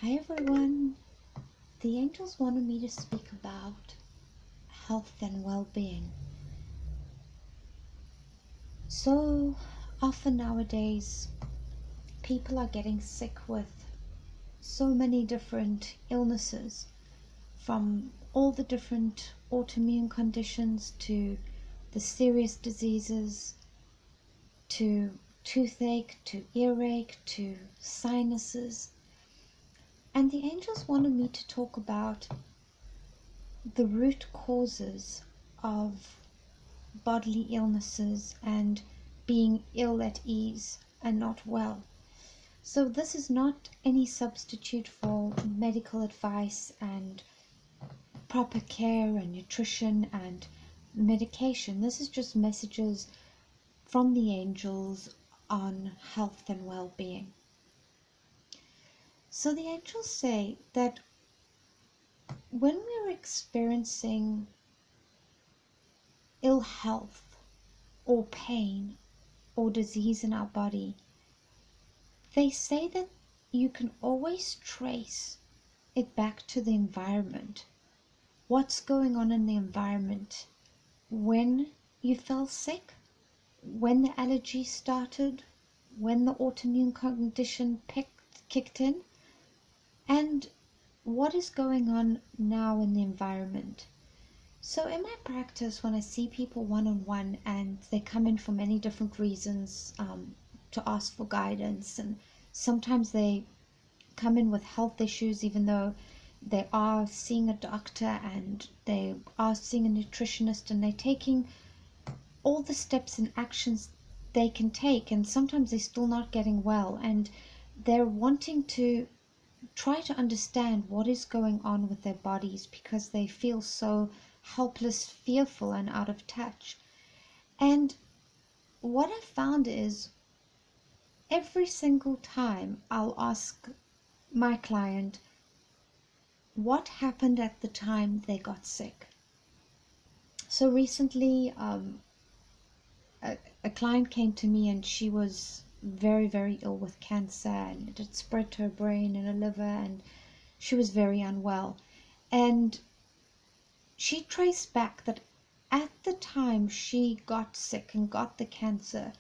Hi everyone. The angels wanted me to speak about health and well-being. So often nowadays, people are getting sick with so many different illnesses, from all the different autoimmune conditions to the serious diseases to toothache to earache to sinuses. And the angels wanted me to talk about the root causes of bodily illnesses and being ill at ease and not well. So this is not any substitute for medical advice and proper care and nutrition and medication. This is just messages from the angels on health and well-being. So the angels say that when we're experiencing ill health or pain or disease in our body, they say that you can always trace it back to the environment. What's going on in the environment when you fell sick, when the allergy started, when the autoimmune condition kicked in, and what is going on now in the environment. So in my practice, when I see people one-on-one and they come in for many different reasons, to ask for guidance, and sometimes they come in with health issues even though they are seeing a doctor and they are seeing a nutritionist and they're taking all the steps and actions they can take, and sometimes they're still not getting well, and they're wanting to try to understand what is going on with their bodies because they feel so helpless, fearful, and out of touch. And what I found is every single time I'll ask my client what happened at the time they got sick. So recently, a client came to me and she was very, very ill with cancer, and it had spread to her brain and her liver, and she was very unwell. And she traced back that at the time she got sick and got the cancer,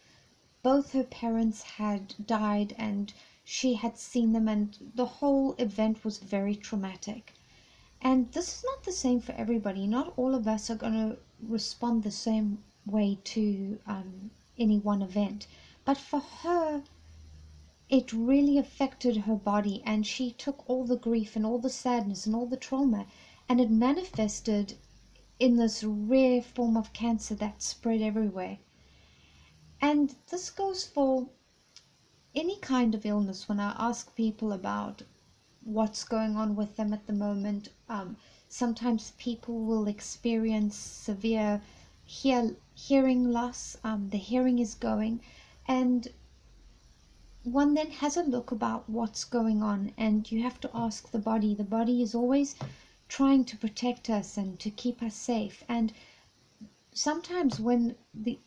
both her parents had died and she had seen them, and the whole event was very traumatic. And this is not the same for everybody. Not all of us are going to respond the same way to any one event. But for her, it really affected her body, and she took all the grief and all the sadness and all the trauma, and it manifested in this rare form of cancer that spread everywhere. And this goes for any kind of illness. When I ask people about what's going on with them at the moment, sometimes people will experience severe hearing loss. The hearing is going, and one then has a look about what's going on, and you have to ask the body. The body is always trying to protect us and to keep us safe. And sometimes when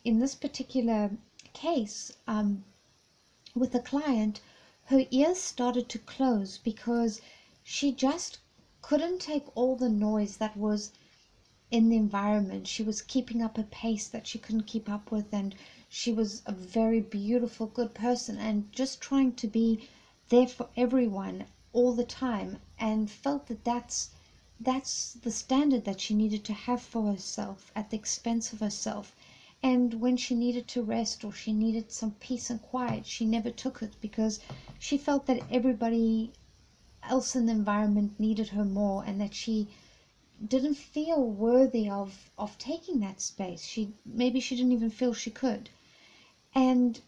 in this particular case, with a client, her ears started to close because she just couldn't take all the noise that was in the environment. She was keeping up a pace that she couldn't keep up with, and she was a very beautiful, good person and just trying to be there for everyone all the time, and felt that that's the standard that she needed to have for herself at the expense of herself. And when she needed to rest or she needed some peace and quiet, she never took it because she felt that everybody else in the environment needed her more, and that she didn't feel worthy of taking that space. Maybe she didn't even feel she could. And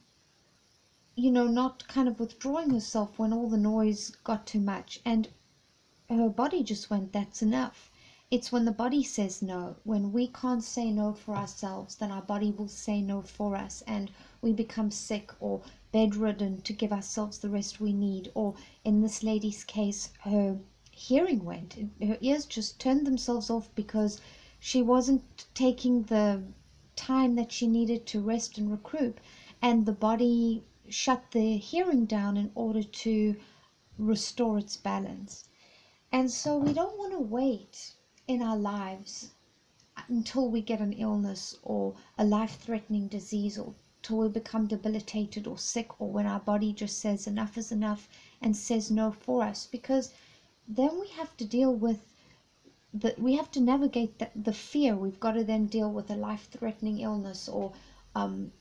not kind of withdrawing herself when all the noise got too much, and her body just went, that's enough. It's when the body says no, when we can't say no for ourselves, then our body will say no for us, and we become sick or bedridden to give ourselves the rest we need. Or in this lady's case, her hearing went. Her ears just turned themselves off because she wasn't taking the time that she needed to rest and recoup, and the body shut the hearing down in order to restore its balance. And so we don't want to wait in our lives until we get an illness or a life-threatening disease, or till we become debilitated or sick, or when our body just says enough is enough and says no for us, because then we have to deal with we have to navigate the fear. We've got to then deal with a life-threatening illness, or um,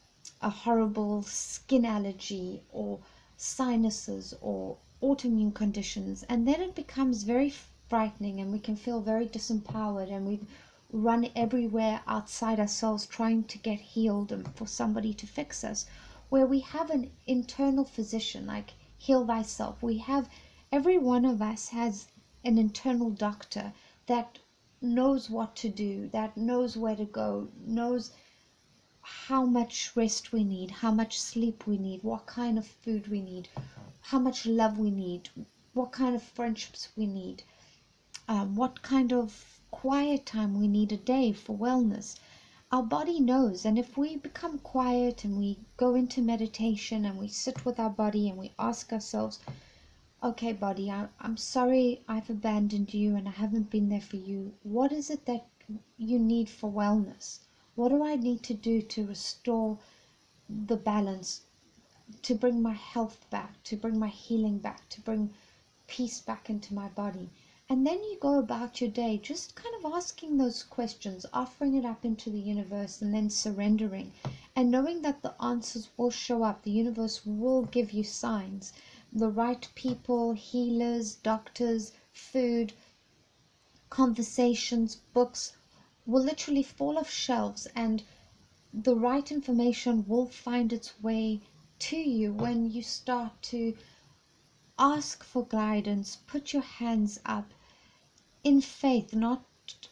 a horrible skin allergy, or sinuses, or autoimmune conditions, and then it becomes very frightening, and we can feel very disempowered, and we run everywhere outside ourselves trying to get healed and for somebody to fix us, where we have an internal physician, like heal thyself. We have, every one of us has an internal doctor that knows what to do, that knows where to go, knows how much rest we need, how much sleep we need, what kind of food we need, how much love we need, what kind of friendships we need, what kind of quiet time we need a day for wellness. Our body knows, and if we become quiet and we go into meditation and we sit with our body and we ask ourselves, okay, body, I'm sorry I've abandoned you and I haven't been there for you. What is it that you need for wellness? What do I need to do to restore the balance, to bring my health back, to bring my healing back, to bring peace back into my body? And then you go about your day just kind of asking those questions, offering it up into the universe, and then surrendering and knowing that the answers will show up. The universe will give you signs. The right people, healers, doctors, food, conversations, books will literally fall off shelves, and the right information will find its way to you when you start to ask for guidance, put your hands up in faith, not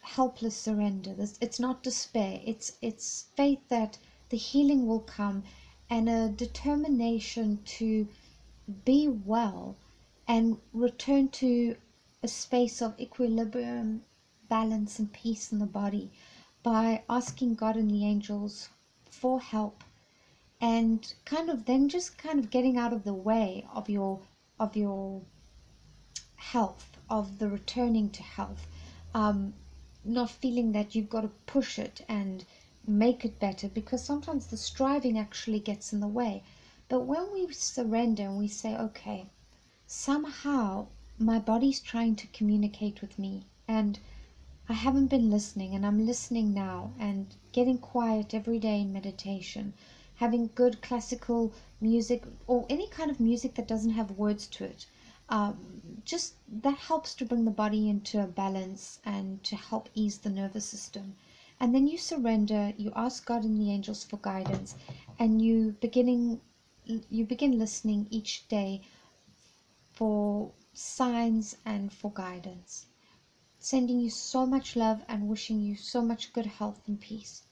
helpless surrender. It's not despair. It's faith that the healing will come, and a determination to be well and return to a space of equilibrium, balance, and peace in the body by asking God and the angels for help, and kind of then just kind of getting out of the way of your health, of the returning to health, um, not feeling that you've got to push it and make it better, because sometimes the striving actually gets in the way. But when we surrender and we say, okay, somehow my body's trying to communicate with me, and I haven't been listening, and I'm listening now, and getting quiet every day in meditation, having good classical music or any kind of music that doesn't have words to it. Just that helps to bring the body into a balance and to help ease the nervous system. And then you surrender, you ask God and the angels for guidance, and you begin listening each day for signs and for guidance. Sending you so much love and wishing you so much good health and peace.